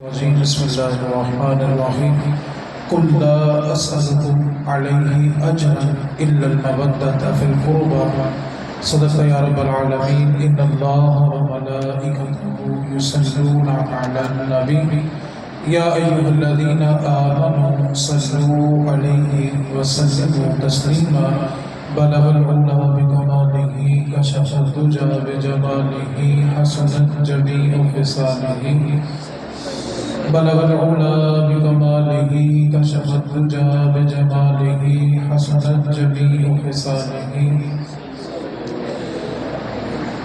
بسم اللہ الرحمن الرحیم قل لا اسألکم علیہ اجرا الا المودۃ فی القربى صدق یا رب العالمین ان اللہ وملائکتہ یصلون علی النبی یا ایھا الذین آمنوا صلوا علیہ وسلموا تسلیما بلغ العلا بکمالہ کشف الدجى بجمالہ حسنت جمیع خصالہ بلغ العلا بکمالہ کشف الدجى بجمالہ حسنت جمیع خصالہ۔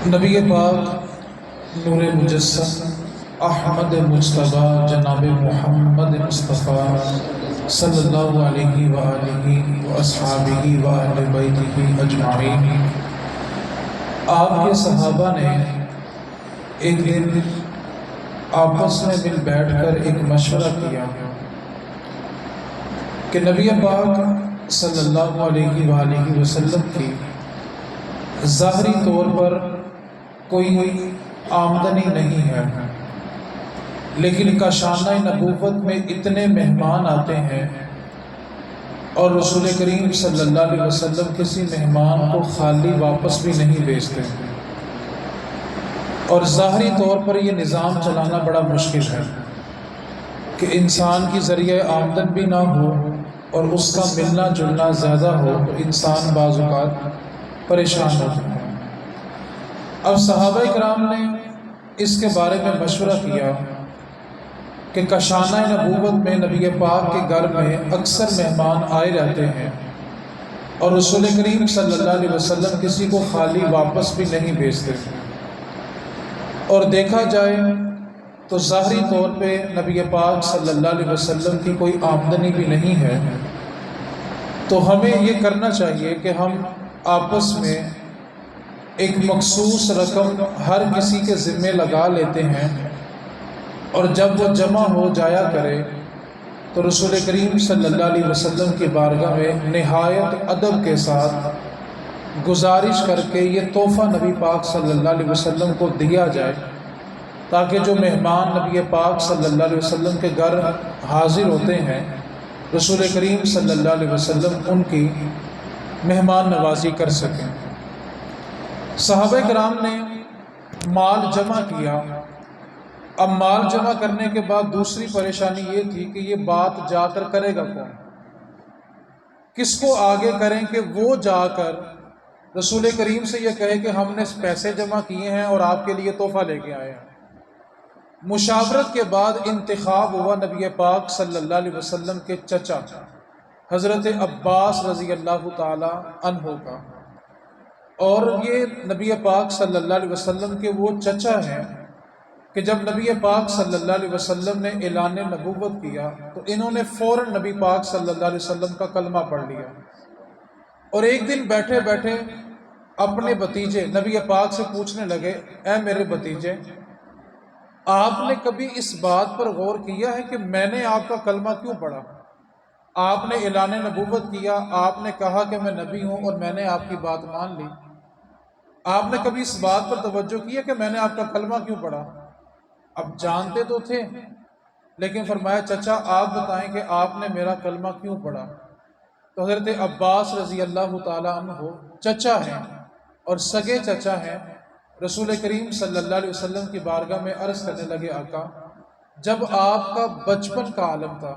نبی پاک نور مجسم احمد مجتبیٰ جناب محمد مصطفیٰ صلی اللہ علیہ وآلہ واصحابہ واہل بیتہ اجمعین، آپ کے صحابہ نے ایک دن آپس میں مل بیٹھ کر ایک مشورہ کیا کہ نبی پاک صلی اللہ علیہ وآلہ وسلم کی ظاہری طور پر کوئی آمدنی نہیں ہے، لیکن کاشانہ نبوت میں اتنے مہمان آتے ہیں اور رسول کریم صلی اللہ علیہ وسلم کسی مہمان کو خالی واپس بھی نہیں بھیجتے، اور ظاہری طور پر یہ نظام چلانا بڑا مشکل ہے کہ انسان کی ذریعہ آمدن بھی نہ ہو اور اس کا ملنا جلنا زیادہ ہو تو انسان بعض اوقات پریشان ہوتا ہے۔ اب صحابہ کرام نے اس کے بارے میں مشورہ کیا کہ کاشانہ نبوت میں نبی پاک کے گھر میں اکثر مہمان آئے رہتے ہیں اور رسول کریم صلی اللہ علیہ وسلم کسی کو خالی واپس بھی نہیں بھیجتے، اور دیکھا جائے تو ظاہری طور پہ نبی پاک صلی اللہ علیہ وسلم کی کوئی آمدنی بھی نہیں ہے، تو ہمیں یہ کرنا چاہیے کہ ہم آپس میں ایک مخصوص رقم ہر کسی کے ذمے لگا لیتے ہیں، اور جب وہ جمع ہو جایا کرے تو رسول کریم صلی اللہ علیہ وسلم کی بارگاہ میں نہایت ادب کے ساتھ گزارش کر کے یہ تحفہ نبی پاک صلی اللہ علیہ وسلم کو دیا جائے، تاکہ جو مہمان نبی پاک صلی اللہ علیہ وسلم کے گھر حاضر ہوتے ہیں رسول کریم صلی اللہ علیہ وسلم ان کی مہمان نوازی کر سکیں۔ صحابہ کرام نے مال جمع کیا۔ اب مال جمع کرنے کے بعد دوسری پریشانی یہ تھی کہ یہ بات جا کر کرے گا کون، کس کو آگے کریں کہ وہ جا کر رسول کریم سے یہ کہے کہ ہم نے پیسے جمع کیے ہیں اور آپ کے لیے تحفہ لے کے آئے ہیں۔ مشاورت کے بعد انتخاب ہوا نبی پاک صلی اللہ علیہ وسلم کے چچا حضرت عباس رضی اللہ تعالی عنہ کا، اور یہ نبی پاک صلی اللہ علیہ وسلم کے وہ چچا ہیں کہ جب نبی پاک صلی اللہ علیہ وسلم نے اعلان نبوت کیا تو انہوں نے فوراً نبی پاک صلی اللہ علیہ وسلم کا کلمہ پڑھ لیا، اور ایک دن بیٹھے بیٹھے اپنے بھتیجے نبی پاک سے پوچھنے لگے، اے میرے بھتیجے، آپ نے کبھی اس بات پر غور کیا ہے کہ میں نے آپ کا کلمہ کیوں پڑھا؟ آپ نے اعلان نبوت کیا، آپ نے کہا کہ میں نبی ہوں اور میں نے آپ کی بات مان لی، آپ نے کبھی اس بات پر توجہ کیا کہ میں نے آپ کا کلمہ کیوں پڑھا؟ اب جانتے تو تھے، لیکن فرمایا چچا آپ بتائیں کہ آپ نے میرا کلمہ کیوں پڑھا؟ تو حضرت عباس رضی اللہ تعالیٰ عنہ چچا ہیں اور سگے چچا ہیں، رسول کریم صلی اللہ علیہ وسلم کی بارگاہ میں عرض کرنے لگے، آقا جب آپ کا بچپن کا عالم تھا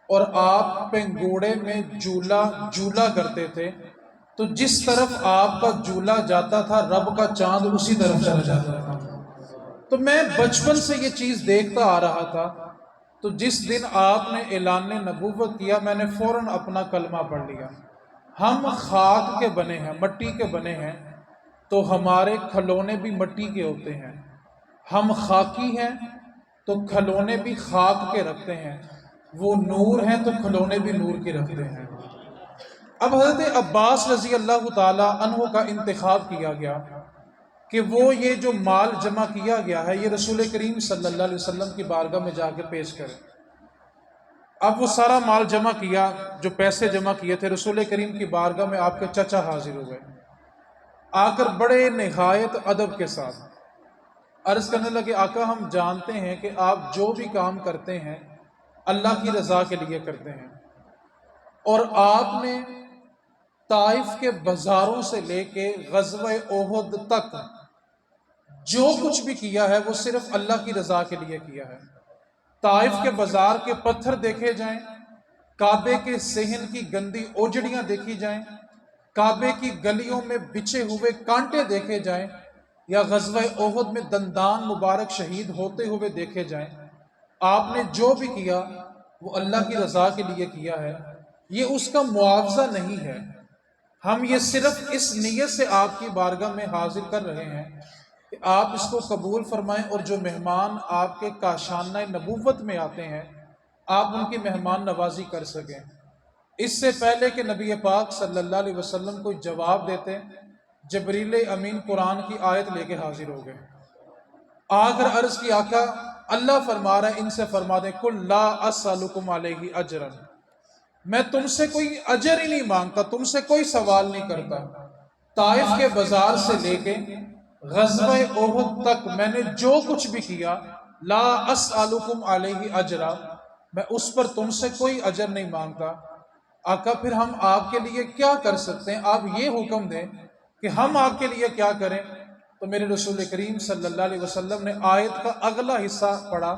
اور آپ پنگوڑے میں جھولا کرتے تھے تو جس طرف آپ کا جھولا جاتا تھا رب کا چاند اسی طرف چلا جاتا تھا، تو میں بچپن سے یہ چیز دیکھتا آ رہا تھا، تو جس دن آپ نے اعلان نبوت کیا میں نے فوراً اپنا کلمہ پڑھ لیا۔ ہم خاک کے بنے ہیں، مٹی کے بنے ہیں، تو ہمارے کھلونے بھی مٹی کے ہوتے ہیں، ہم خاکی ہیں تو کھلونے بھی خاک کے رکھتے ہیں، وہ نور ہیں تو کھلونے بھی نور کے رکھتے ہیں۔ اب حضرت عباس رضی اللہ تعالی عنہ کا انتخاب کیا گیا کہ وہ یہ جو مال جمع کیا گیا ہے یہ رسول کریم صلی اللہ علیہ وسلم کی بارگاہ میں جا کے پیش کرے۔ اب وہ سارا مال جمع کیا، جو پیسے جمع کیے تھے رسول کریم کی بارگاہ میں آپ کے چچا حاضر ہو گئے، آ کر بڑے نہایت ادب کے ساتھ عرض کرنے لگے آقا ہم جانتے ہیں کہ آپ جو بھی کام کرتے ہیں اللہ کی رضا کے لیے کرتے ہیں، اور آپ نے طائف کے بازاروں سے لے کے غزوہ احد تک جو کچھ بھی کیا ہے وہ صرف اللہ کی رضا کے لیے کیا ہے۔ طائف کے بازار کے پتھر دیکھے جائیں، کعبے کے صحن کی گندی اوجڑیاں دیکھی جائیں، کعبے کی گلیوں میں بچھے ہوئے کانٹے دیکھے جائیں، یا غزوہ احد میں دندان مبارک شہید ہوتے ہوئے دیکھے جائیں، آپ نے جو بھی کیا وہ اللہ کی رضا کے لیے کیا ہے، یہ اس کا معاوضہ نہیں ہے۔ ہم یہ صرف اس نیت سے آپ کی بارگاہ میں حاضر کر رہے ہیں کہ آپ اس کو قبول فرمائیں، اور جو مہمان آپ کے کاشانہ نبوت میں آتے ہیں آپ ان کی مہمان نوازی کر سکیں۔ اس سے پہلے کہ نبی پاک صلی اللہ علیہ وسلم کوئی جواب دیتے، جبریل امین قرآن کی آیت لے کے حاضر ہو گئے۔ آ کر عرض کی آقا اللہ فرما رہا ہے ان سے فرما دیں کل لا اسألکم علیہ اجرا، میں تم سے کوئی اجر ہی نہیں مانگتا، تم سے کوئی سوال نہیں کرتا۔ طائف کے بازار سے لے کے غزوہ احد تک میں نے جو کچھ بھی کیا، لا اسألکم علیہ اجرا، میں اس پر تم سے کوئی اجر نہیں مانگتا۔ آقا پھر ہم آپ کے لیے کیا کر سکتے ہیں؟ آپ یہ حکم دیں کہ ہم آپ کے لیے کیا کریں۔ تو میرے رسول کریم صلی اللہ علیہ وسلم نے آیت کا اگلا حصہ پڑھا،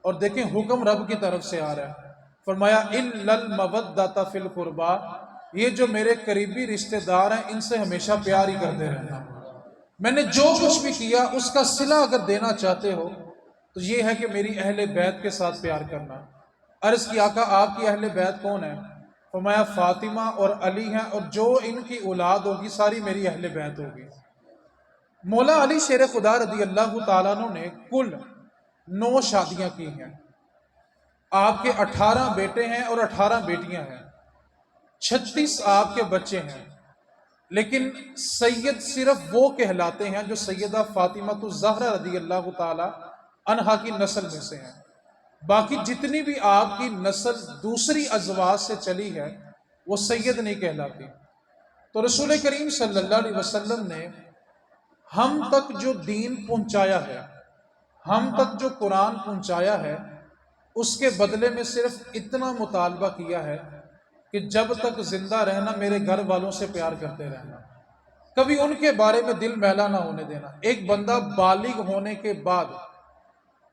اور دیکھیں حکم رب کی طرف سے آ رہا ہے۔ فرمایا اِلَّا الْمَوَدَّةَ فِي الْقُرْبَى، یہ جو میرے قریبی رشتہ دار ہیں ان سے ہمیشہ پیار ہی کرتے رہنا۔ میں نے جو کچھ بھی کیا اس کا صلہ اگر دینا چاہتے ہو تو یہ ہے کہ میری اہل بیت کے ساتھ پیار کرنا۔ عرض کی آقا آپ کی اہل بیت کون ہے؟ فرمایا فاطمہ اور علی ہیں، اور جو ان کی اولاد ہوگی ساری میری اہل بیت ہوگی۔ مولا علی شیر خدا رضی اللہ تعالیٰ عنہ نے کل 9 شادیاں کی ہیں۔ آپ کے 18 بیٹے ہیں اور 18 بیٹیاں ہیں، 36 آپ کے بچے ہیں، لیکن سید صرف وہ کہلاتے ہیں جو سیدہ فاطمہ الزہرا رضی اللہ تعالی عنہا کی نسل میں سے ہیں۔ باقی جتنی بھی آپ کی نسل دوسری ازواج سے چلی ہے وہ سید نہیں کہلاتی۔ تو رسول کریم صلی اللہ علیہ وسلم نے ہم تک جو دین پہنچایا ہے، ہم تک جو قرآن پہنچایا ہے، اس کے بدلے میں صرف اتنا مطالبہ کیا ہے کہ جب تک زندہ رہنا میرے گھر والوں سے پیار کرتے رہنا، کبھی ان کے بارے میں دل میلا نہ ہونے دینا۔ ایک بندہ بالغ ہونے کے بعد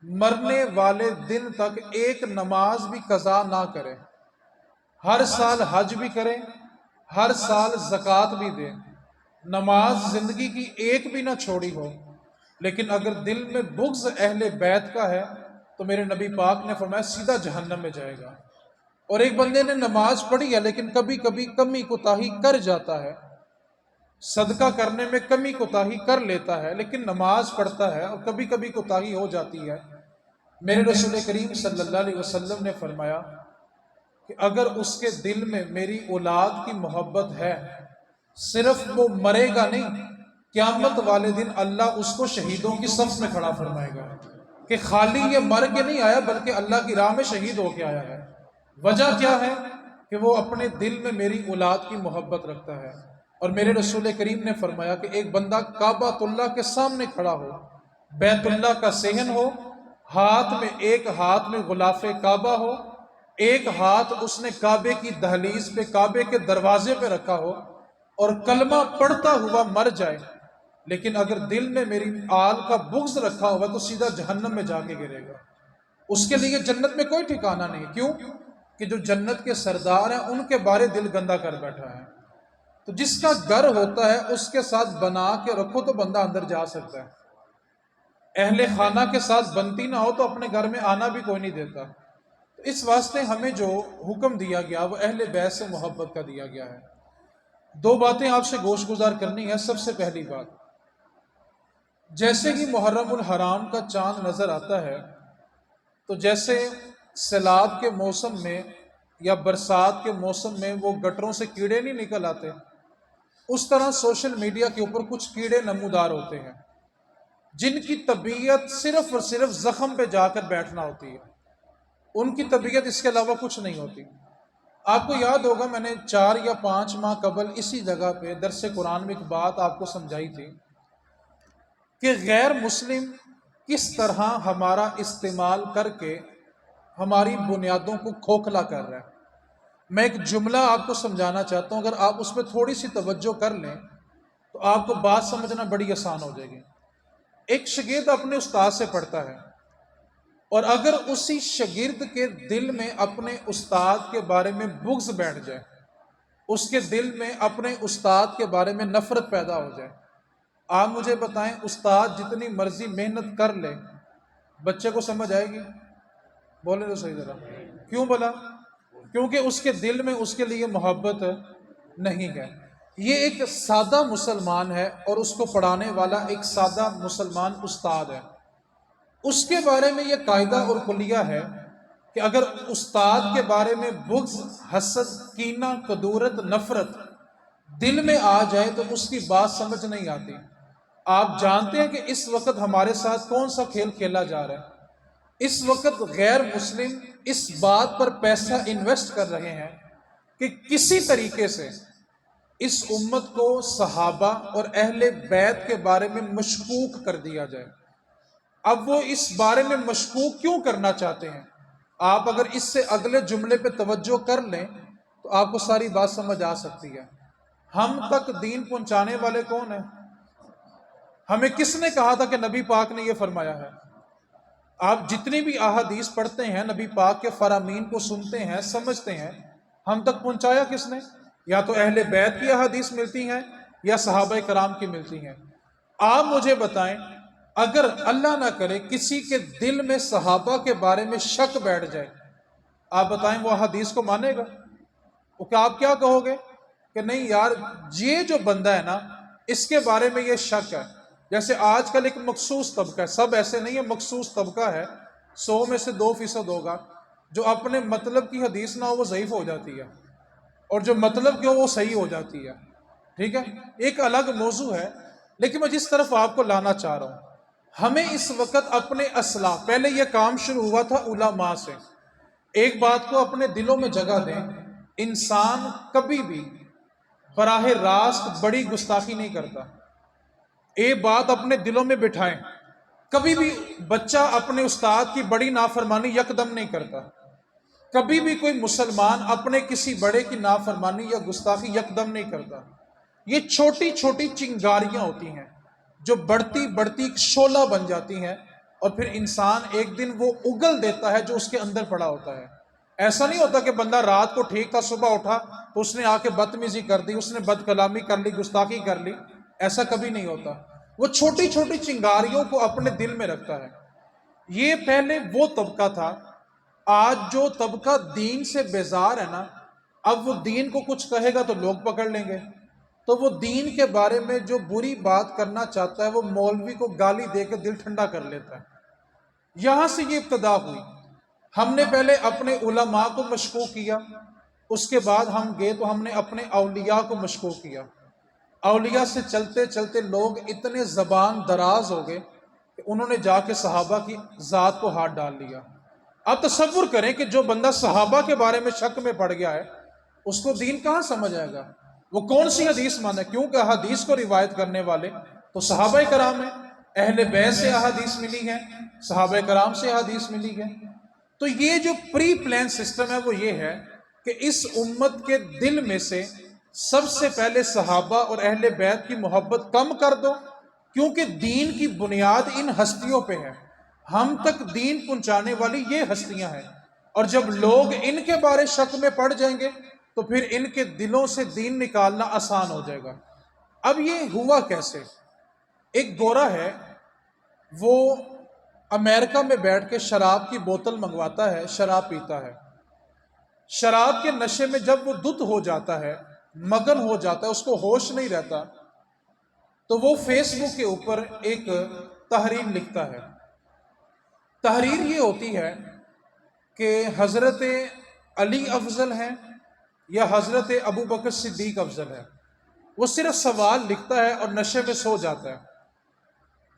مرنے والے دن تک ایک نماز بھی قضا نہ کرے، ہر سال حج بھی کرے، ہر سال زکوٰۃ بھی دے، نماز زندگی کی ایک بھی نہ چھوڑی ہو، لیکن اگر دل میں بغض اہل بیت کا ہے تو میرے نبی پاک نے فرمایا سیدھا جہنم میں جائے گا۔ اور ایک بندے نے نماز پڑھی ہے لیکن کبھی کبھی کمی کوتاہی کر جاتا ہے، صدقہ کرنے میں کمی کوتاہی کر لیتا ہے، لیکن نماز پڑھتا ہے اور کبھی کبھی کوتاہی ہو جاتی ہے، میرے رسول کریم صلی اللہ علیہ وسلم نے فرمایا کہ اگر اس کے دل میں میری اولاد کی محبت ہے، صرف وہ مرے گا نہیں، قیامت والے دن اللہ اس کو شہیدوں کی صف میں کھڑا فرمائے گا کہ خالی یہ مر کے نہیں آیا بلکہ اللہ کی راہ میں شہید ہو کے آیا ہے۔ وجہ کیا ہے؟ کہ وہ اپنے دل میں میری اولاد کی محبت رکھتا ہے۔ اور میرے رسول کریم نے فرمایا کہ ایک بندہ کعبہ اللہ کے سامنے کھڑا ہو، بیت اللہ کا صحن ہو، ایک ہاتھ میں غلاف کعبہ ہو، ایک ہاتھ اس نے کعبے کی دہلیز پہ کعبے کے دروازے پہ رکھا ہو، اور کلمہ پڑھتا ہوا مر جائے، لیکن اگر دل میں میری آل کا بغض رکھا ہوا تو سیدھا جہنم میں جا کے گرے گا، اس کے لیے جنت میں کوئی ٹھکانہ نہیں۔ کیوں؟ کہ جو جنت کے سردار ہیں ان کے بارے دل گندہ کر بیٹھا ہے۔ تو جس کا گھر ہوتا ہے اس کے ساتھ بنا کے رکھو تو بندہ اندر جا سکتا ہے، اہل خانہ کے ساتھ بنتی نہ ہو تو اپنے گھر میں آنا بھی کوئی نہیں دیتا۔ تو اس واسطے ہمیں جو حکم دیا گیا وہ اہل بیت سے محبت کا دیا گیا ہے۔ 2 باتیں آپ سے گوش گزار کرنی ہے۔ سب سے پہلی بات، جیسے ہی محرم الحرام کا چاند نظر آتا ہے تو جیسے سیلاب کے موسم میں یا برسات کے موسم میں وہ گٹروں سے کیڑے نہیں نکل آتے، اس طرح سوشل میڈیا کے اوپر کچھ کیڑے نمودار ہوتے ہیں جن کی طبیعت صرف اور صرف زخم پہ جا کر بیٹھنا ہوتی ہے، ان کی طبیعت اس کے علاوہ کچھ نہیں ہوتی۔ آپ کو یاد ہوگا میں نے 4 یا 5 ماہ قبل اسی جگہ پہ درس قرآن میں ایک بات آپ کو سمجھائی تھی کہ غیر مسلم کس طرح ہمارا استعمال کر کے ہماری بنیادوں کو کھوکھلا کر رہا ہے۔ میں ایک جملہ آپ کو سمجھانا چاہتا ہوں، اگر آپ اس پہ تھوڑی سی توجہ کر لیں تو آپ کو بات سمجھنا بڑی آسان ہو جائے گی۔ ایک شاگرد اپنے استاد سے پڑھتا ہے، اور اگر اسی شاگرد کے دل میں اپنے استاد کے بارے میں بغض بیٹھ جائے، اس کے دل میں اپنے استاد کے بارے میں نفرت پیدا ہو جائے، آپ مجھے بتائیں استاد جتنی مرضی محنت کر لے بچے کو سمجھ آئے گی؟ بولے تو صحیح ذرا، کیوں بولا؟ کیونکہ اس کے دل میں اس کے لیے محبت نہیں ہے۔ یہ ایک سادہ مسلمان ہے اور اس کو پڑھانے والا ایک سادہ مسلمان استاد ہے، اس کے بارے میں یہ قاعدہ اور کلیہ ہے کہ اگر استاد کے بارے میں بغض، حسد، کینہ، کدورت، نفرت دل میں آ جائے تو اس کی بات سمجھ نہیں آتی۔ آپ جانتے ہیں کہ اس وقت ہمارے ساتھ کون سا کھیل کھیلا جا رہا ہے؟ اس وقت غیر مسلم اس بات پر پیسہ انویسٹ کر رہے ہیں کہ کسی طریقے سے اس امت کو صحابہ اور اہل بیت کے بارے میں مشکوک کر دیا جائے۔ اب وہ اس بارے میں مشکوک کیوں کرنا چاہتے ہیں؟ آپ اگر اس سے اگلے جملے پہ توجہ کر لیں تو آپ کو ساری بات سمجھ آ سکتی ہے۔ ہم تک دین پہنچانے والے کون ہیں؟ ہمیں کس نے کہا تھا کہ نبی پاک نے یہ فرمایا ہے؟ آپ جتنی بھی احادیث پڑھتے ہیں، نبی پاک کے فرامین کو سنتے ہیں، سمجھتے ہیں، ہم تک پہنچایا کس نے؟ یا تو اہل بیت کی احادیث ملتی ہیں یا صحابہ کرام کی ملتی ہیں۔ آپ مجھے بتائیں اگر اللہ نہ کرے کسی کے دل میں صحابہ کے بارے میں شک بیٹھ جائے، آپ بتائیں وہ حدیث کو مانے گا؟ وہ کہ آپ کیا کہو گے کہ نہیں یار یہ جو بندہ ہے نا اس کے بارے میں یہ شک ہے۔ جیسے آج کل ایک مخصوص طبقہ ہے، سب ایسے نہیں ہے، مخصوص طبقہ ہے، 100 میں سے 2% ہوگا جو اپنے مطلب کی حدیث نہ ہو وہ ضعیف ہو جاتی ہے، اور جو مطلب کی ہو وہ صحیح ہو جاتی ہے۔ ٹھیک ہے، ایک الگ موضوع ہے، لیکن میں جس طرف آپ کو لانا چاہ رہا ہوں، ہمیں اس وقت اپنے اسلاف، پہلے یہ کام شروع ہوا تھا علماء سے، ایک بات کو اپنے دلوں میں جگہ دیں، انسان کبھی بھی براہ راست بڑی گستاخی نہیں کرتا۔ ایک بات اپنے دلوں میں بٹھائیں، کبھی بھی بچہ اپنے استاد کی بڑی نافرمانی یکدم نہیں کرتا، کبھی بھی کوئی مسلمان اپنے کسی بڑے کی نافرمانی یا گستاخی یکدم نہیں کرتا۔ یہ چھوٹی چھوٹی چنگاریاں ہوتی ہیں جو بڑھتی بڑھتی ایک شعلہ بن جاتی ہیں، اور پھر انسان ایک دن وہ اگل دیتا ہے جو اس کے اندر پڑا ہوتا ہے۔ ایسا نہیں ہوتا کہ بندہ رات کو ٹھیک تھا، صبح اٹھا تو اس نے آ کے بدتمیزی کر دی، اس نے بد کلامی کر لی، گستاخی کر لی، ایسا کبھی نہیں ہوتا۔ وہ چھوٹی چھوٹی چنگاریوں کو اپنے دل میں رکھتا ہے۔ یہ پہلے وہ طبقہ تھا، آج جو طبقہ دین سے بیزار ہے نا، اب وہ دین کو کچھ کہے گا تو لوگ پکڑ لیں گے، تو وہ دین کے بارے میں جو بری بات کرنا چاہتا ہے وہ مولوی کو گالی دے کے دل ٹھنڈا کر لیتا ہے۔ یہاں سے یہ ابتدا ہوئی۔ ہم نے پہلے اپنے علماء کو مشکوک کیا، اس کے بعد ہم گئے تو ہم نے اپنے اولیاء کو مشکوک کیا۔ اولیاء سے چلتے چلتے لوگ اتنے زبان دراز ہو گئے کہ انہوں نے جا کے صحابہ کی ذات کو ہاتھ ڈال لیا۔ اب تصور کریں کہ جو بندہ صحابہ کے بارے میں شک میں پڑ گیا ہے اس کو دین کہاں سمجھ آئے گا؟ وہ کون سی حدیث مانے؟ کیونکہ حدیث کو روایت کرنے والے تو صحابہ کرام ہیں، اہل بیت سے احادیث ملی ہیں، صحابہ کرام سے احادیث ملی ہے۔ تو یہ جو پری پلان سسٹم ہے وہ یہ ہے کہ اس امت کے دل میں سے سب سے پہلے صحابہ اور اہل بیت کی محبت کم کر دو، کیونکہ دین کی بنیاد ان ہستیوں پہ ہے، ہم تک دین پہنچانے والی یہ ہستیاں ہیں، اور جب لوگ ان کے بارے شک میں پڑ جائیں گے تو پھر ان کے دلوں سے دین نکالنا آسان ہو جائے گا۔ اب یہ ہوا کیسے؟ ایک گورا ہے، وہ امریکہ میں بیٹھ کے شراب کی بوتل منگواتا ہے، شراب پیتا ہے، شراب کے نشے میں جب وہ دھت ہو جاتا ہے، مگن ہو جاتا ہے، اس کو ہوش نہیں رہتا، تو وہ فیس بک کے اوپر ایک تحریر لکھتا ہے۔ تحریر یہ ہوتی ہے کہ حضرت علی افضل ہیں یا حضرت ابو بکر صدیق افضل ہے۔ وہ صرف سوال لکھتا ہے اور نشے میں سو جاتا ہے۔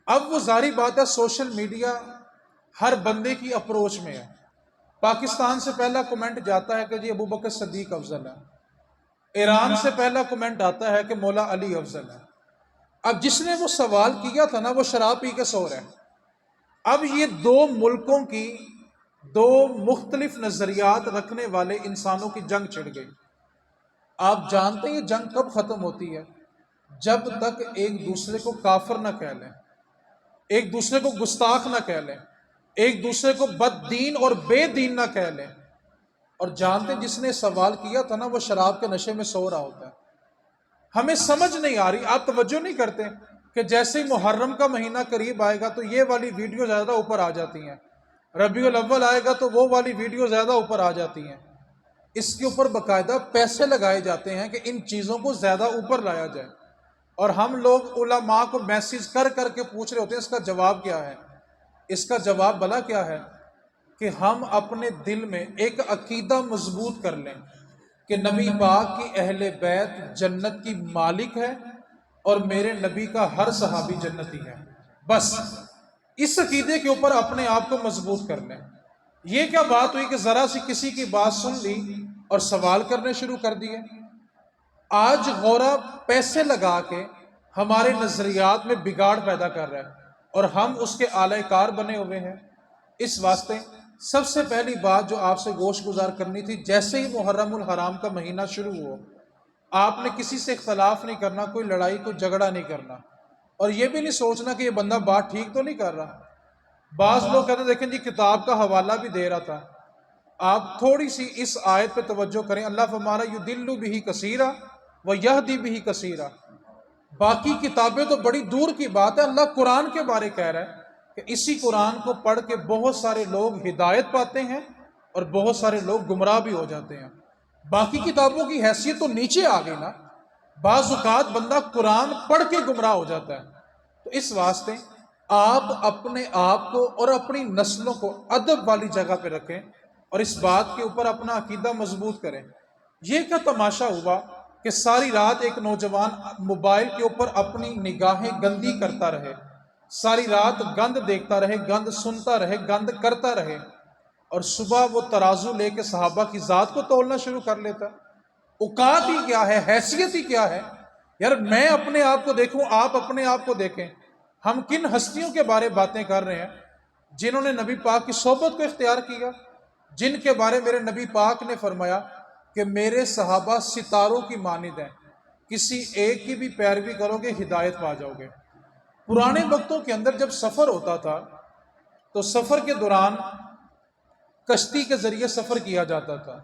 اب وہ ظاہری بات ہے سوشل میڈیا ہر بندے کی اپروچ میں ہے۔ پاکستان سے پہلا کمنٹ جاتا ہے کہ جی ابو بکر صدیق افضل ہے، ایران سے پہلا کمنٹ آتا ہے کہ مولا علی افضل ہے۔ اب جس نے وہ سوال کیا تھا نا وہ شراب پی کے سو رہا ہے، اب یہ دو ملکوں کی دو مختلف نظریات رکھنے والے انسانوں کی جنگ چھڑ گئی۔ آپ جانتے ہیں یہ جنگ کب ختم ہوتی ہے؟ جب تک ایک دوسرے کو کافر نہ کہہ لیں، ایک دوسرے کو گستاخ نہ کہہ لیں، ایک دوسرے کو بد دین اور بے دین نہ کہہ لیں۔ اور جانتے جس نے سوال کیا تھا نا، وہ شراب کے نشے میں سو رہا ہوتا ہے۔ ہمیں سمجھ نہیں آ رہی، آپ توجہ نہیں کرتے کہ جیسے ہی محرم کا مہینہ قریب آئے گا تو یہ والی ویڈیو زیادہ اوپر آ جاتی ہیں، ربیع الاول آئے گا تو وہ والی ویڈیو زیادہ اوپر آ جاتی ہیں۔ اس کے اوپر باقاعدہ پیسے لگائے جاتے ہیں کہ ان چیزوں کو زیادہ اوپر لایا جائے، اور ہم لوگ علماء کو میسج کر کر کے پوچھ رہے ہوتے ہیں اس کا جواب کیا ہے۔ اس کا جواب بلا کیا ہے کہ ہم اپنے دل میں ایک عقیدہ مضبوط کر لیں کہ نبی پاک کی اہل بیت جنت کی مالک ہے اور میرے نبی کا ہر صحابی جنتی ہے۔ بس اس عقیدے کے اوپر اپنے آپ کو مضبوط کر لیں۔ یہ کیا بات ہوئی کہ ذرا سی کسی کی بات سن لی اور سوال کرنے شروع کر دیے؟ آج غورا پیسے لگا کے ہمارے نظریات میں بگاڑ پیدا کر رہا ہے اور ہم اس کے اعلی کار بنے ہوئے ہیں۔ اس واسطے سب سے پہلی بات جو آپ سے گوش گزار کرنی تھی، جیسے ہی محرم الحرام کا مہینہ شروع ہو، آپ نے کسی سے اختلاف نہیں کرنا، کوئی لڑائی کوئی جھگڑا نہیں کرنا، اور یہ بھی نہیں سوچنا کہ یہ بندہ بات ٹھیک تو نہیں کر رہا۔ بعض لوگ کہتے ہیں دیکھیں جی کتاب کا حوالہ بھی دے رہا تھا۔ آپ تھوڑی سی اس آیت پہ توجہ کریں، اللہ فرمانا یضل بہ کثیرا ویہدی بہ کثیرا۔ باقی کتابیں تو بڑی دور کی بات ہے، اللہ قرآن کے بارے کہہ رہا ہے کہ اسی قرآن کو پڑھ کے بہت سارے لوگ ہدایت پاتے ہیں اور بہت سارے لوگ گمراہ بھی ہو جاتے ہیں۔ باقی کتابوں کی حیثیت تو نیچے آ گئی نا۔ بعض اوقات بندہ قرآن پڑھ کے گمراہ ہو جاتا ہے۔ تو اس واسطے آپ اپنے آپ کو اور اپنی نسلوں کو ادب والی جگہ پہ رکھیں اور اس بات کے اوپر اپنا عقیدہ مضبوط کریں۔ یہ کیا تماشا ہوا کہ ساری رات ایک نوجوان موبائل کے اوپر اپنی نگاہیں گندی کرتا رہے، ساری رات گند دیکھتا رہے، گند سنتا رہے، گند کرتا رہے، اور صبح وہ ترازو لے کے صحابہ کی ذات کو تولنا شروع کر لیتا۔ اوقات ہی کیا ہے، حیثیت ہی کیا ہے؟ یار میں اپنے آپ کو دیکھوں، آپ اپنے آپ کو دیکھیں۔ ہم کن ہستیوں کے بارے باتیں کر رہے ہیں جنہوں نے نبی پاک کی صحبت کو اختیار کیا، جن کے بارے میرے نبی پاک نے فرمایا کہ میرے صحابہ ستاروں کی مانند ہیں، کسی ایک کی بھی پیروی کرو گے ہدایت پا جاؤ گے۔ پرانے وقتوں کے اندر جب سفر ہوتا تھا تو سفر کے دوران کشتی کے ذریعے سفر کیا جاتا تھا۔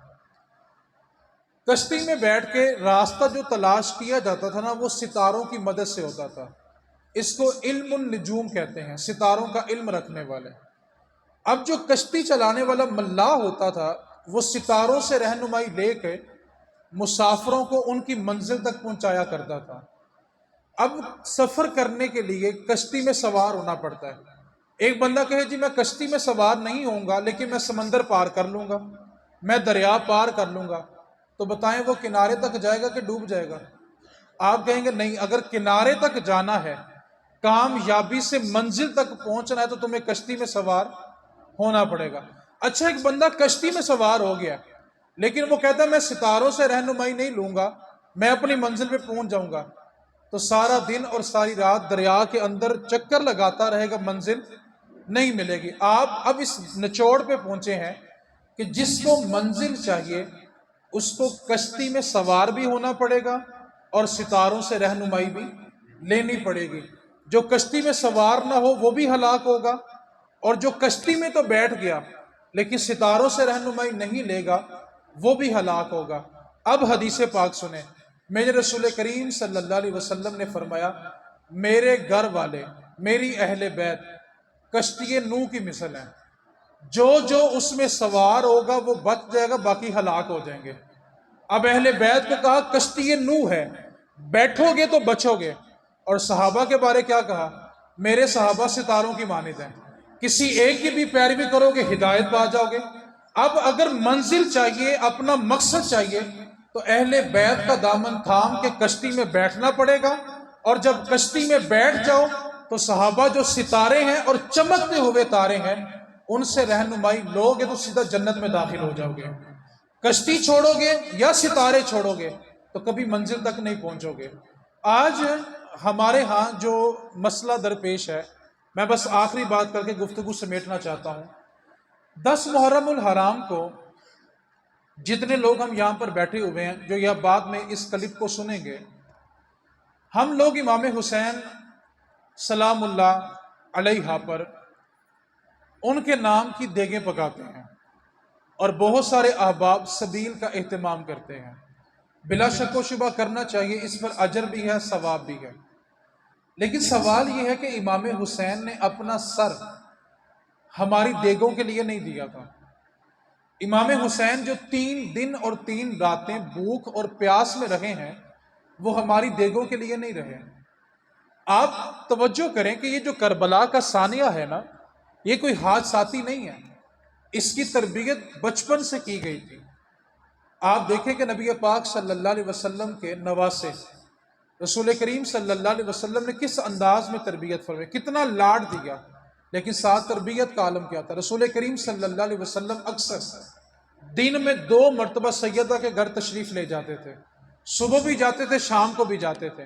کشتی میں بیٹھ کے راستہ جو تلاش کیا جاتا تھا نا، وہ ستاروں کی مدد سے ہوتا تھا۔ اس کو علم النجوم کہتے ہیں، ستاروں کا علم رکھنے والے۔ اب جو کشتی چلانے والا ملاح ہوتا تھا، وہ ستاروں سے رہنمائی لے کے مسافروں کو ان کی منزل تک پہنچایا کرتا تھا۔ اب سفر کرنے کے لیے کشتی میں سوار ہونا پڑتا ہے۔ ایک بندہ کہے جی میں کشتی میں سوار نہیں ہوں گا لیکن میں سمندر پار کر لوں گا، میں دریا پار کر لوں گا، تو بتائیں وہ کنارے تک جائے گا کہ ڈوب جائے گا؟ آپ کہیں گے نہیں، اگر کنارے تک جانا ہے، کامیابی سے منزل تک پہنچنا ہے، تو تمہیں کشتی میں سوار ہونا پڑے گا۔ اچھا ایک بندہ کشتی میں سوار ہو گیا لیکن وہ کہتا ہے میں ستاروں سے رہنمائی نہیں لوں گا، میں اپنی منزل پہ پہنچ جاؤں گا، تو سارا دن اور ساری رات دریا کے اندر چکر لگاتا رہے گا، منزل نہیں ملے گی۔ آپ اب اس نچوڑ پہ پہنچے ہیں کہ جس کو منزل چاہیے اس کو کشتی میں سوار بھی ہونا پڑے گا اور ستاروں سے رہنمائی بھی لینی پڑے گی۔ جو کشتی میں سوار نہ ہو وہ بھی ہلاک ہوگا، اور جو کشتی میں تو بیٹھ گیا لیکن ستاروں سے رہنمائی نہیں لے گا وہ بھی ہلاک ہوگا۔ اب حدیث پاک سنیں، میرے رسول کریم صلی اللہ علیہ وسلم نے فرمایا میرے گھر والے، میری اہل بیت کشتی نوح کی مثل ہیں، جو جو اس میں سوار ہوگا وہ بچ جائے گا، باقی ہلاک ہو جائیں گے۔ اب اہل بیت کو کہا کشتی نوح ہے، بیٹھو گے تو بچو گے، اور صحابہ کے بارے کیا کہا؟ میرے صحابہ ستاروں کی مانند ہیں، کسی ایک کی بھی پیروی کرو گے ہدایت پا جاؤ گے۔ اب اگر منزل چاہیے، اپنا مقصد چاہیے، تو اہل بیت کا دامن تھام کے کشتی میں بیٹھنا پڑے گا، اور جب کشتی میں بیٹھ جاؤ تو صحابہ جو ستارے ہیں اور چمکتے ہوئے تارے ہیں ان سے رہنمائی لو گے تو سیدھا جنت میں داخل ہو جاؤ گے۔ کشتی چھوڑو گے یا ستارے چھوڑو گے تو کبھی منزل تک نہیں پہنچو گے۔ آج ہمارے ہاں جو مسئلہ درپیش ہے میں بس آخری بات کر کے گفتگو سمیٹنا چاہتا ہوں۔ 10 محرم الحرام کو جتنے لوگ ہم یہاں پر بیٹھے ہوئے ہیں، جو یہ بعد میں اس کلپ کو سنیں گے، ہم لوگ امام حسین سلام اللہ علیہ پر ان کے نام کی دیگیں پکاتے ہیں اور بہت سارے احباب سبیل کا اہتمام کرتے ہیں۔ بلا شک و شبہ کرنا چاہیے، اس پر اجر بھی ہے، ثواب بھی ہے۔ لیکن سوال یہ ہے کہ امام حسین نے اپنا سر ہماری دیگوں کے لیے نہیں دیا تھا۔ امام حسین جو 3 دن اور 3 راتیں بھوک اور پیاس میں رہے ہیں، وہ ہماری دیگوں کے لیے نہیں رہے۔ آپ توجہ کریں کہ یہ جو کربلا کا ثانیہ ہے نا، یہ کوئی حادثاتی نہیں ہے، اس کی تربیت بچپن سے کی گئی تھی۔ آپ دیکھیں کہ نبی پاک صلی اللہ علیہ وسلم کے نواسے رسول کریم صلی اللہ علیہ وسلم نے کس انداز میں تربیت فرمائی، کتنا لاڈ دیا، لیکن ساتھ تربیت کا عالم کیا تھا۔ رسول کریم صلی اللہ علیہ وسلم اکثر دن میں 2 مرتبہ سیدہ کے گھر تشریف لے جاتے تھے، صبح بھی جاتے تھے، شام کو بھی جاتے تھے،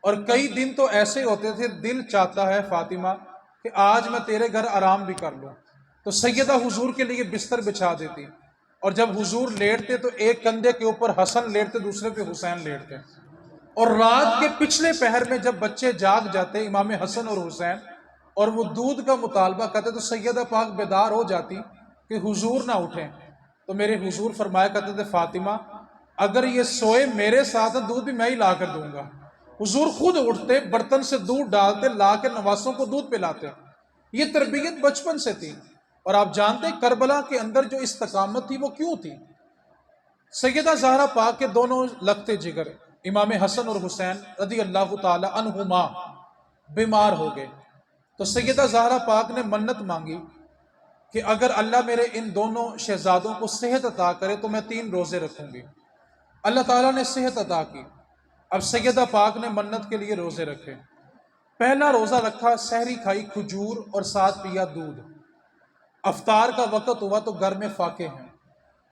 اور کئی دن تو ایسے ہوتے تھے دل چاہتا ہے فاطمہ کہ آج میں تیرے گھر آرام بھی کر لوں، تو سیدہ حضور کے لیے بستر بچھا دیتی، اور جب حضور لیٹتے تو ایک کندھے کے اوپر حسن لیٹتے، دوسرے پہ حسین لیٹتے، اور رات کے پچھلے پہر میں جب بچے جاگ جاتے امام حسن اور حسین اور وہ دودھ کا مطالبہ کرتے تو سیدہ پاک بیدار ہو جاتی کہ حضور نہ اٹھیں، تو میرے حضور فرمایا کرتے تھے فاطمہ اگر یہ سوئے میرے ساتھ دودھ بھی میں ہی لا کر دوں گا۔ حضور خود اٹھتے، برتن سے دودھ ڈالتے، لا کے نواسوں کو دودھ پلاتے۔ یہ تربیت بچپن سے تھی، اور آپ جانتے ہیں کربلا کے اندر جو استقامت تھی وہ کیوں تھی؟ سیدہ زہرا پاک کے دونوں لگتے جگر امام حسن اور حسین رضی اللہ تعالی عنہما بیمار ہو گئے، تو سیدہ زہرا پاک نے منت مانگی کہ اگر اللہ میرے ان دونوں شہزادوں کو صحت عطا کرے تو میں 3 روزے رکھوں گی۔ اللہ تعالیٰ نے صحت عطا کی، اب سیدہ پاک نے منت کے لیے روزے رکھے۔ پہلا روزہ رکھا، سحری کھائی کھجور اور ساتھ پیا دودھ۔ افطار کا وقت ہوا تو گھر میں فاقے ہیں،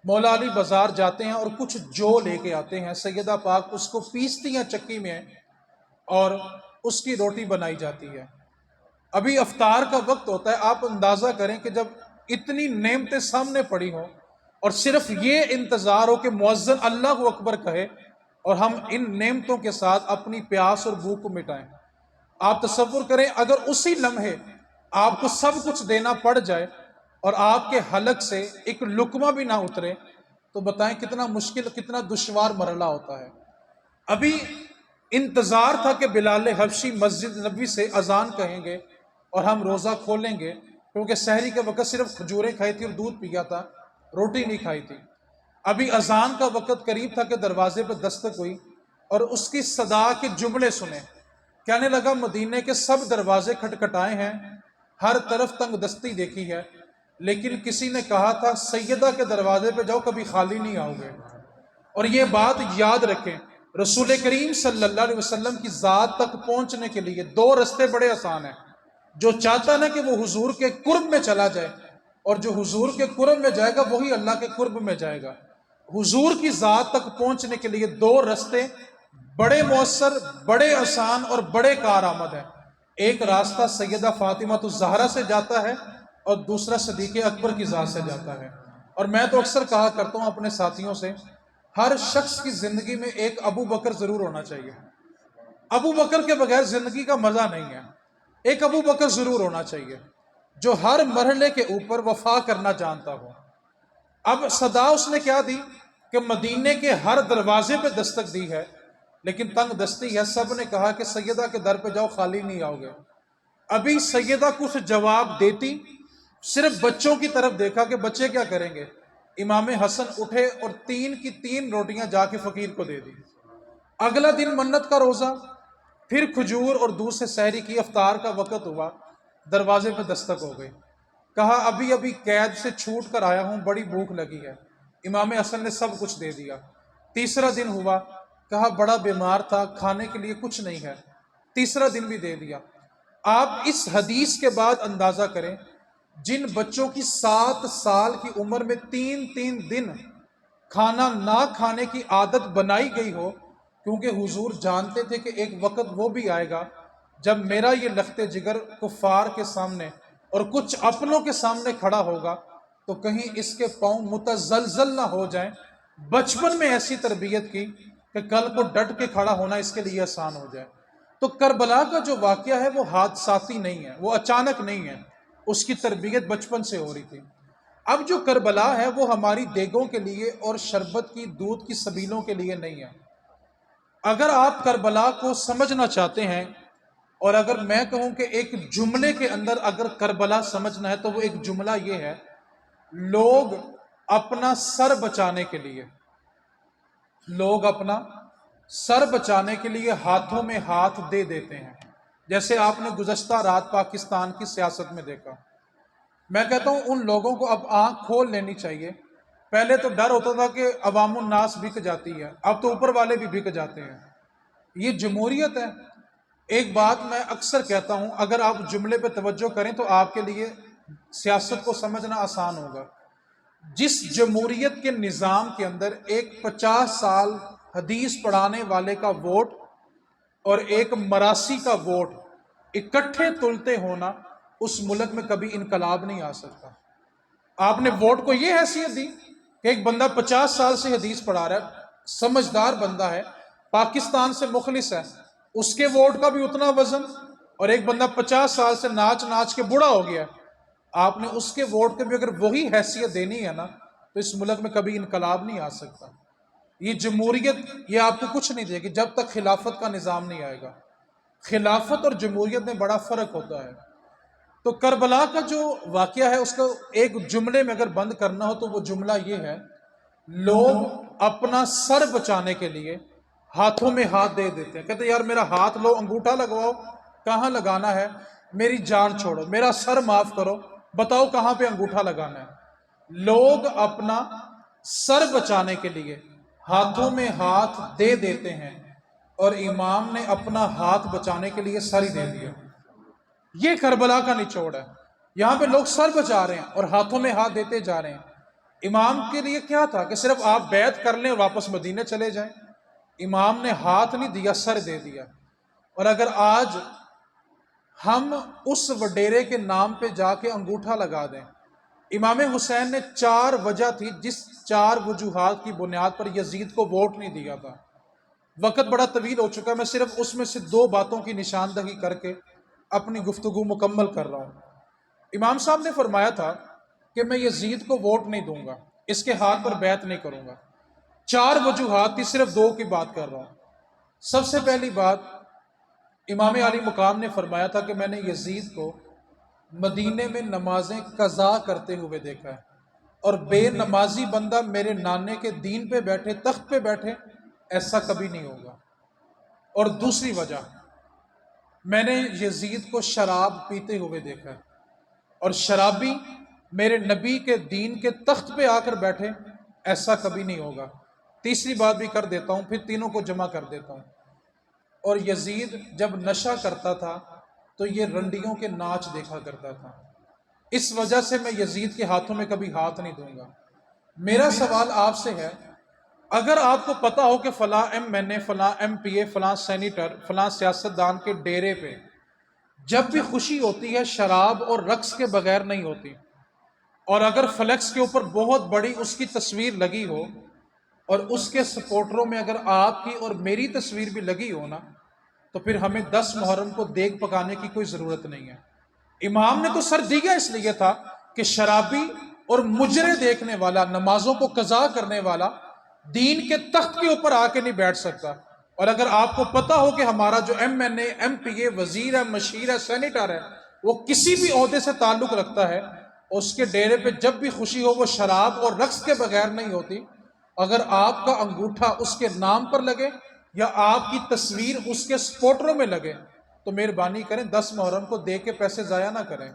مولا علی بازار جاتے ہیں اور کچھ جو لے کے آتے ہیں، سیدہ پاک اس کو پیستی ہیں چکی میں اور اس کی روٹی بنائی جاتی ہے۔ ابھی افطار کا وقت ہوتا ہے، آپ اندازہ کریں کہ جب اتنی نعمتیں سامنے پڑی ہوں اور صرف یہ انتظار ہو کہ مؤذن اللہ اکبر کہے اور ہم ان نعمتوں کے ساتھ اپنی پیاس اور بھوک کو مٹائیں۔ آپ تصور کریں اگر اسی لمحے آپ کو سب کچھ دینا پڑ جائے اور آپ کے حلق سے ایک لقمہ بھی نہ اترے تو بتائیں کتنا مشکل، کتنا دشوار مرحلہ ہوتا ہے۔ ابھی انتظار تھا کہ بلال حبشی مسجد نبوی سے اذان کہیں گے اور ہم روزہ کھولیں گے، کیونکہ سحری کے وقت صرف کھجوریں کھائی تھی اور دودھ پیا تھا، روٹی نہیں کھائی تھی۔ ابھی اذان کا وقت قریب تھا کہ دروازے پہ دستک ہوئی اور اس کی صدا کے جملے سنے، کہنے لگا مدینے کے سب دروازے کھٹکھٹائے ہیں، ہر طرف تنگ دستی دیکھی ہے، لیکن کسی نے کہا تھا سیدہ کے دروازے پہ جاؤ کبھی خالی نہیں آؤ گے۔ اور یہ بات یاد رکھیں، رسول کریم صلی اللہ علیہ وسلم کی ذات تک پہنچنے کے لیے 2 رستے بڑے آسان ہیں۔ جو چاہتا نا کہ وہ حضور کے قرب میں چلا جائے، اور جو حضور کے قرب میں جائے گا وہی اللہ کے قرب میں جائے گا۔ حضور کی ذات تک پہنچنے کے لیے 2 رستے بڑے مؤثر، بڑے آسان اور بڑے کارآمد ہیں۔ ایک راستہ سیدہ فاطمہ الزہرا سے جاتا ہے اور دوسرا صدیق اکبر کی ذات سے جاتا ہے۔ اور میں تو اکثر کہا کرتا ہوں اپنے ساتھیوں سے، ہر شخص کی زندگی میں ایک ابو بکر ضرور ہونا چاہیے۔ ابو بکر کے بغیر زندگی کا مزہ نہیں ہے۔ ایک ابو بکر ضرور ہونا چاہیے جو ہر مرحلے کے اوپر وفا کرنا جانتا ہو۔ اب صدا اس نے کیا دی کہ مدینے کے ہر دروازے پہ دستک دی ہے، لیکن تنگ دستی ہے، سب نے کہا کہ سیدہ کے در پہ جاؤ خالی نہیں آؤ گے۔ ابھی سیدہ کچھ جواب دیتی، صرف بچوں کی طرف دیکھا کہ بچے کیا کریں گے، امام حسن اٹھے اور 3 کی 3 روٹیاں جا کے فقیر کو دے دی۔ اگلا دن منت کا روزہ، پھر کھجور اور دودھ سے سحری کی، افطار کا وقت ہوا، دروازے پہ دستک ہو گئی، کہا ابھی ابھی قید سے چھوٹ کر آیا ہوں، بڑی بھوک لگی ہے۔ امام حسن نے سب کچھ دے دیا۔ تیسرا دن ہوا، کہا بڑا بیمار تھا، کھانے کے لیے کچھ نہیں ہے، تیسرا دن بھی دے دیا۔ آپ اس حدیث کے بعد اندازہ کریں، جن بچوں کی 7 سال کی عمر میں 3 دن کھانا نہ کھانے کی عادت بنائی گئی ہو، کیونکہ حضور جانتے تھے کہ ایک وقت وہ بھی آئے گا جب میرا یہ لخت جگر کفار کے سامنے اور کچھ اپنوں کے سامنے کھڑا ہوگا تو کہیں اس کے پاؤں متزلزل نہ ہو جائیں۔ بچپن میں ایسی تربیت کی کہ کل کو ڈٹ کے کھڑا ہونا اس کے لیے آسان ہو جائے۔ تو کربلا کا جو واقعہ ہے وہ حادثاتی نہیں ہے، وہ اچانک نہیں ہے، اس کی تربیت بچپن سے ہو رہی تھی۔ اب جو کربلا ہے وہ ہماری دیگوں کے لیے اور شربت کی دودھ کی سبیلوں کے لیے نہیں ہے۔ اگر آپ کربلا کو سمجھنا چاہتے ہیں، اور اگر میں کہوں کہ ایک جملے کے اندر اگر کربلا سمجھنا ہے تو وہ ایک جملہ یہ ہے: لوگ اپنا سر بچانے کے لیے، لوگ اپنا سر بچانے کے لیے ہاتھوں میں ہاتھ دے دیتے ہیں۔ جیسے آپ نے گزشتہ رات پاکستان کی سیاست میں دیکھا، میں کہتا ہوں ان لوگوں کو اب آنکھ کھول لینی چاہیے۔ پہلے تو ڈر ہوتا تھا کہ عوام الناس بک جاتی ہے، اب تو اوپر والے بھی بک جاتے ہیں۔ یہ جمہوریت ہے۔ ایک بات میں اکثر کہتا ہوں، اگر آپ جملے پہ توجہ کریں تو آپ کے لیے سیاست کو سمجھنا آسان ہوگا۔ جس جمہوریت کے نظام کے اندر ایک 50 سال حدیث پڑھانے والے کا ووٹ اور ایک مراسی کا ووٹ اکٹھے تلتے ہونا، اس ملک میں کبھی انقلاب نہیں آ سکتا۔ آپ نے ووٹ کو یہ حیثیت دی کہ ایک بندہ 50 سال سے حدیث پڑھا رہا ہے، سمجھدار بندہ ہے، پاکستان سے مخلص ہے، اس کے ووٹ کا بھی اتنا وزن، اور ایک بندہ 50 سال سے ناچ ناچ کے بوڑھا ہو گیا ہے، آپ نے اس کے ووٹ کے بھی اگر وہی حیثیت دینی ہے نا تو اس ملک میں کبھی انقلاب نہیں آ سکتا۔ یہ جمہوریت یہ آپ کو کچھ نہیں دے گی جب تک خلافت کا نظام نہیں آئے گا۔ خلافت اور جمہوریت میں بڑا فرق ہوتا ہے۔ تو کربلا کا جو واقعہ ہے اس کو ایک جملے میں اگر بند کرنا ہو تو وہ جملہ یہ ہے: لوگ اپنا سر بچانے کے لیے ہاتھوں میں ہاتھ دے دیتے ہیں۔ کہتے ہیں یار میرا ہاتھ لو، انگوٹھا لگواؤ، کہاں لگانا ہے؟ میری جان چھوڑو، میرا سر معاف کرو، بتاؤ کہاں پہ انگوٹھا لگانا ہے؟ لوگ اپنا سر بچانے کے لیے ہاتھوں میں ہاتھ دے دیتے ہیں، اور امام نے اپنا ہاتھ بچانے کے لیے سر ہی دے دیا۔ یہ کربلا کا نچوڑ ہے۔ یہاں پہ لوگ سر بچا رہے ہیں اور ہاتھوں میں ہاتھ دیتے جا رہے ہیں۔ امام کے لیے کیا تھا کہ صرف آپ بیعت کر لیں اور واپس مدینے چلے جائیں؟ امام نے ہاتھ نہیں دیا، سر دے دیا۔ اور اگر آج ہم اس وڈیرے کے نام پہ جا کے انگوٹھا لگا دیں، امام حسین نے 4 وجہ تھی جس 4 وجوہات کی بنیاد پر یزید کو ووٹ نہیں دیا تھا۔ وقت بڑا طویل ہو چکا، میں صرف اس میں سے 2 باتوں کی نشاندہی کر کے اپنی گفتگو مکمل کر رہا ہوں۔ امام صاحب نے فرمایا تھا کہ میں یزید کو ووٹ نہیں دوں گا، اس کے ہاتھ پر بیعت نہیں کروں گا۔ 4 وجوہات تھی، صرف 2 کی بات کر رہا ہوں۔ سب سے پہلی بات، امام علی مقام نے فرمایا تھا کہ میں نے یزید کو مدینے میں نمازیں قضا کرتے ہوئے دیکھا ہے، اور بے نمازی بندہ میرے نانے کے دین پہ بیٹھے، تخت پہ بیٹھے، ایسا کبھی نہیں ہوگا۔ اور دوسری وجہ، میں نے یزید کو شراب پیتے ہوئے دیکھا ہے، اور شرابی میرے نبی کے دین کے تخت پہ آ کر بیٹھے، ایسا کبھی نہیں ہوگا۔ تیسری بات بھی کر دیتا ہوں، پھر تینوں کو جمع کر دیتا ہوں۔ اور یزید جب نشہ کرتا تھا تو یہ رنڈیوں کے ناچ دیکھا کرتا تھا، اس وجہ سے میں یزید کے ہاتھوں میں کبھی ہاتھ نہیں دوں گا۔ میرا سوال آپ سے ہے، اگر آپ کو پتا ہو کہ فلاں ایم این اے، فلاں ایم پی اے، فلاں سینیٹر، فلاں سیاستدان کے ڈیرے پہ جب بھی خوشی ہوتی ہے شراب اور رقص کے بغیر نہیں ہوتی، اور اگر فلیکس کے اوپر بہت بڑی اس کی تصویر لگی ہو اور اس کے سپورٹروں میں اگر آپ کی اور میری تصویر بھی لگی ہو نا، تو پھر ہمیں 10 محرم کو دیگ پکانے کی کوئی ضرورت نہیں ہے۔ امام نے تو سر دیا اس لیے تھا کہ شرابی اور مجرے دیکھنے والا، نمازوں کو قضا کرنے والا دین کے تخت کے اوپر آ کے نہیں بیٹھ سکتا۔ اور اگر آپ کو پتا ہو کہ ہمارا جو ایم این اے، ایم پی اے، وزیر ہے، مشیر ہے، سینیٹر ہے، وہ کسی بھی عہدے سے تعلق رکھتا ہے، اس کے ڈیرے پہ جب بھی خوشی ہو وہ شراب اور رقص کے بغیر نہیں ہوتی، اگر آپ کا انگوٹھا اس کے نام پر لگے یا آپ کی تصویر اس کے سپورٹروں میں لگے تو مہربانی کریں 10 محرم کو دے کے پیسے ضائع نہ کریں۔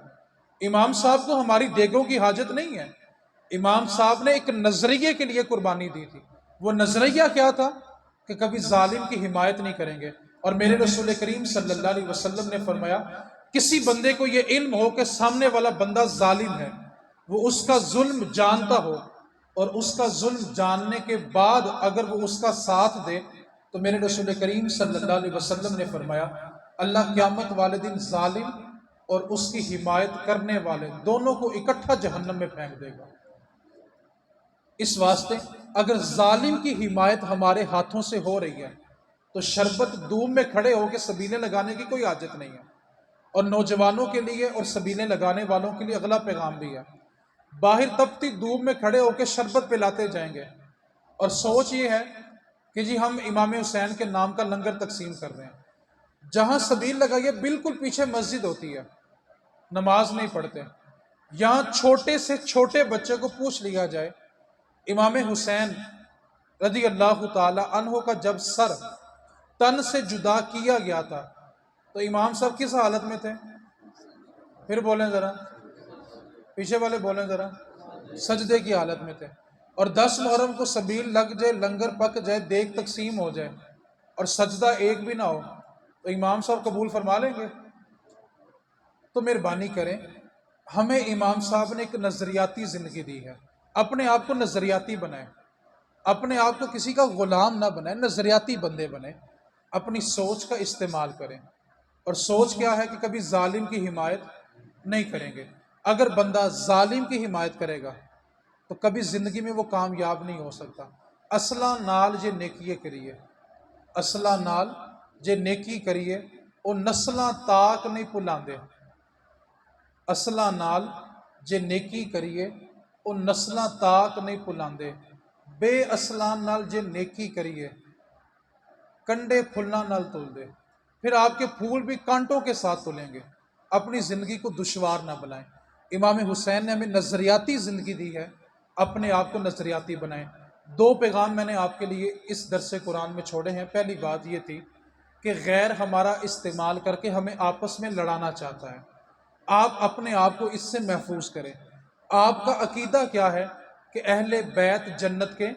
امام صاحب کو ہماری دیگوں کی حاجت نہیں ہے۔ امام صاحب نے ایک نظریے کے لیے قربانی دی تھی۔ وہ نظریہ کیا تھا کہ کبھی ظالم کی حمایت نہیں کریں گے۔ اور میرے رسول کریم صلی اللہ علیہ وسلم نے فرمایا، کسی بندے کو یہ علم ہو کہ سامنے والا بندہ ظالم ہے، وہ اس کا ظلم جانتا ہو، اور اس کا ظلم جاننے کے بعد اگر وہ اس کا ساتھ دے، تو میرے رسول کریم صلی اللہ علیہ وسلم نے فرمایا اللہ قیامت والے دن ظالم اور اس کی حمایت کرنے والے دونوں کو اکٹھا جہنم میں پھینک دے گا۔ اس واسطے اگر ظالم کی حمایت ہمارے ہاتھوں سے ہو رہی ہے تو شربت دوم میں کھڑے ہو کے سبیلیں لگانے کی کوئی حاجت نہیں ہے۔ اور نوجوانوں کے لیے اور سبیلیں لگانے والوں کے لیے اگلا پیغام بھی ہے، باہر تپتی دھوپ میں کھڑے ہو کے شربت پلاتے جائیں گے اور سوچ یہ ہے کہ جی ہم امام حسین کے نام کا لنگر تقسیم کر رہے ہیں۔ جہاں سبیل لگائی ہے بالکل پیچھے مسجد ہوتی ہے، نماز نہیں پڑھتے۔ یہاں چھوٹے سے چھوٹے بچے کو پوچھ لیا جائے امام حسین رضی اللہ تعالی عنہ کا جب سر تن سے جدا کیا گیا تھا تو امام صاحب کس حالت میں تھے؟ پھر بولیں ذرا، پیچھے والے بولیں ذرا، سجدے کی حالت میں تھے۔ اور 10 محرم کو سبیل لگ جائے، لنگر پک جائے، دیگ تقسیم ہو جائے اور سجدہ ایک بھی نہ ہو تو امام صاحب قبول فرما لیں گے؟ تو مہربانی کریں، ہمیں امام صاحب نے ایک نظریاتی زندگی دی ہے، اپنے آپ کو نظریاتی بنائیں، اپنے آپ کو کسی کا غلام نہ بنائیں، نظریاتی بندے بنیں، اپنی سوچ کا استعمال کریں۔ اور سوچ کیا ہے کہ کبھی ظالم کی حمایت نہیں کریں گے۔ اگر بندہ ظالم کی حمایت کرے گا تو کبھی زندگی میں وہ کامیاب نہیں ہو سکتا۔ اصلا نال جے نیکیے کریے، اصلا نال جے نیکی کریے وہ نسلاں تاک نہیں بھلاندے۔ اصلا نال جے نیکی کریے وہ نسلاں تاک نہیں بھلاندے۔ بے اصلان نال جے نیکی کریے کنڈے پھلاں نال تل دے، پھر آپ کے پھول بھی کانٹوں کے ساتھ تلیں گے۔ اپنی زندگی کو دشوار نہ بنائیں۔ امام حسین نے ہمیں نظریاتی زندگی دی ہے، اپنے آپ کو نظریاتی بنائیں۔ 2 پیغام میں نے آپ کے لیے اس درس قرآن میں چھوڑے ہیں۔ پہلی بات یہ تھی کہ غیر ہمارا استعمال کر کے ہمیں آپس میں لڑانا چاہتا ہے، آپ اپنے آپ کو اس سے محفوظ کریں۔ آپ کا عقیدہ کیا ہے کہ اہل بیت جنت کے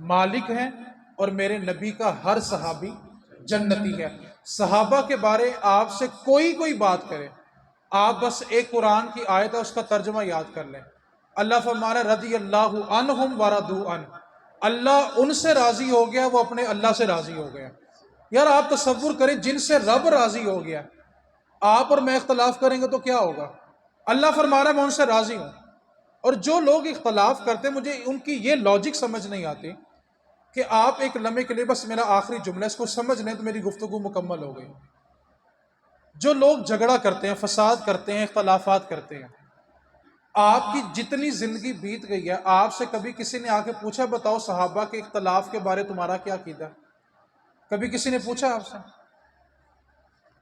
مالک ہیں اور میرے نبی کا ہر صحابی جنتی ہے۔ صحابہ کے بارے آپ سے کوئی بات کرے، آپ بس ایک قرآن کی آیت ہے اس کا ترجمہ یاد کر لیں۔ اللہ فرمانا رضی اللہ عنہم ورضوا عنہ، اللہ ان سے راضی ہو گیا، وہ اپنے اللہ سے راضی ہو گیا۔ یار آپ تصور کریں، جن سے رب راضی ہو گیا آپ اور میں اختلاف کریں گے تو کیا ہوگا؟ اللہ فرما رہا ہے میں ان سے راضی ہوں۔ اور جو لوگ اختلاف کرتے مجھے ان کی یہ لاجک سمجھ نہیں آتی کہ آپ ایک لمحے کے لیے، بس میرا آخری جملہ اس کو سمجھ لیں تو میری گفتگو مکمل ہو گئی۔ جو لوگ جھگڑا کرتے ہیں، فساد کرتے ہیں، اختلافات کرتے ہیں، آپ کی جتنی زندگی بیت گئی ہے آپ سے کبھی کسی نے آ کے پوچھا بتاؤ صحابہ کے اختلاف کے بارے تمہارا کیا عقیدہ؟ کبھی کسی نے پوچھا آپ سے؟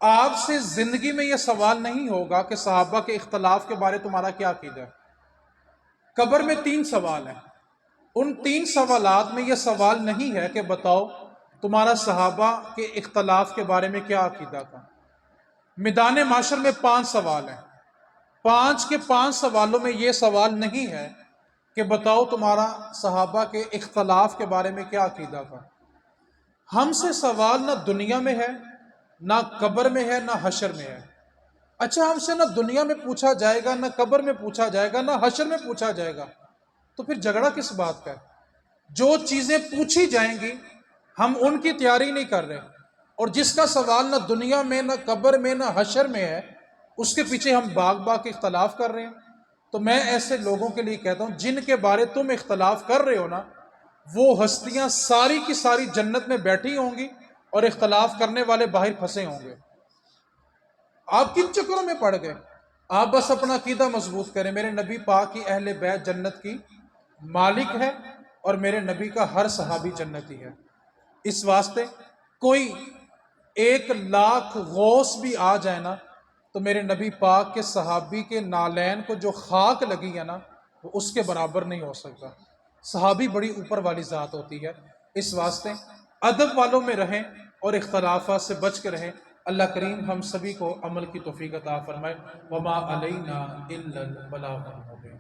آپ سے زندگی میں یہ سوال نہیں ہوگا کہ صحابہ کے اختلاف کے بارے تمہارا کیا عقیدہ ہے۔ قبر میں 3 سوال ہیں، ان 3 سوالات میں یہ سوال نہیں ہے کہ بتاؤ تمہارا صحابہ کے اختلاف کے بارے میں کیا عقیدہ تھا۔ میدان معاشر میں 5 سوال ہیں، 5 کے 5 سوالوں میں یہ سوال نہیں ہے کہ بتاؤ تمہارا صحابہ کے اختلاف کے بارے میں کیا عقیدہ تھا۔ ہم سے سوال نہ دنیا میں ہے، نہ قبر میں ہے، نہ حشر میں ہے۔ اچھا ہم سے نہ دنیا میں پوچھا جائے گا، نہ قبر میں پوچھا جائے گا، نہ حشر میں پوچھا جائے گا، تو پھر جھگڑا کس بات کا ہے؟ جو چیزیں پوچھی جائیں گی ہم ان کی تیاری نہیں کر رہے، اور جس کا سوال نہ دنیا میں، نہ قبر میں، نہ حشر میں ہے، اس کے پیچھے ہم باغ اختلاف کر رہے ہیں۔ تو میں ایسے لوگوں کے لیے کہتا ہوں جن کے بارے تم اختلاف کر رہے ہو نا، وہ ہستیاں ساری کی ساری جنت میں بیٹھی ہوں گی اور اختلاف کرنے والے باہر پھنسے ہوں گے۔ آپ کن چکروں میں پڑ گئے؟ آپ بس اپنا عقیدہ مضبوط کریں، میرے نبی پاک کی اہل بیت جنت کی مالک ہے اور میرے نبی کا ہر صحابی جنتی ہے۔ اس واسطے کوئی 1,00,000 غوث بھی آ جائے نا تو میرے نبی پاک کے صحابی کے نالین کو جو خاک لگی ہے نا وہ اس کے برابر نہیں ہو سکتا۔ صحابی بڑی اوپر والی ذات ہوتی ہے۔ اس واسطے ادب والوں میں رہیں اور اختلافات سے بچ کے رہیں۔ اللہ کریم ہم سبھی کو عمل کی توفیق عطا فرمائے۔ وما علینا الا البلاغ المبین۔